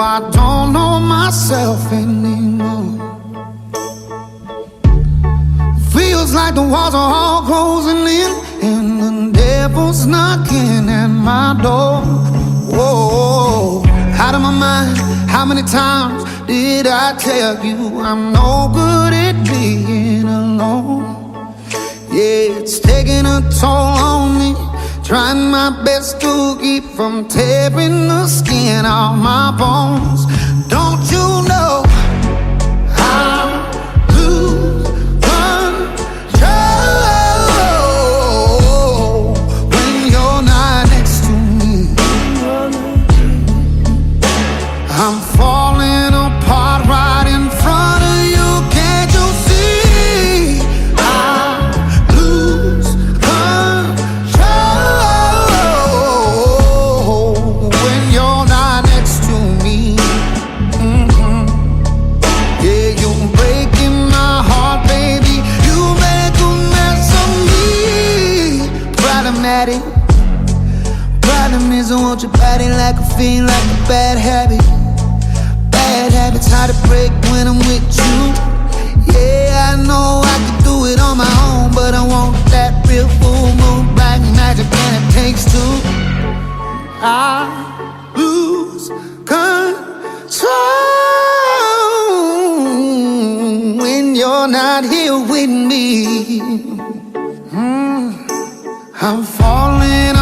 I don't know myself anymore. Feels like the walls are all closing in, and the devil's knocking at my door. Whoa, out of my mind, how many times did I tell you I'm no good at being alone? Yeah, it's taking a toll on me, trying my best to keep from tearing the skin off my bones. Don't you know I lose control when you're not next to me? I'm falling apart right in front of you. Can't you see? I lose control when you're not next to me. Yeah, you're breaking my heart, baby. You make a mess of me. Problematic. Problem is I want your body like a fiend, like a bad habit. Bad habits hard to break when I'm with you. Yeah, I know I could do it on my own, but I want that real full moon, black magic, and it takes two. I lose control when you're not here with me. I'm falling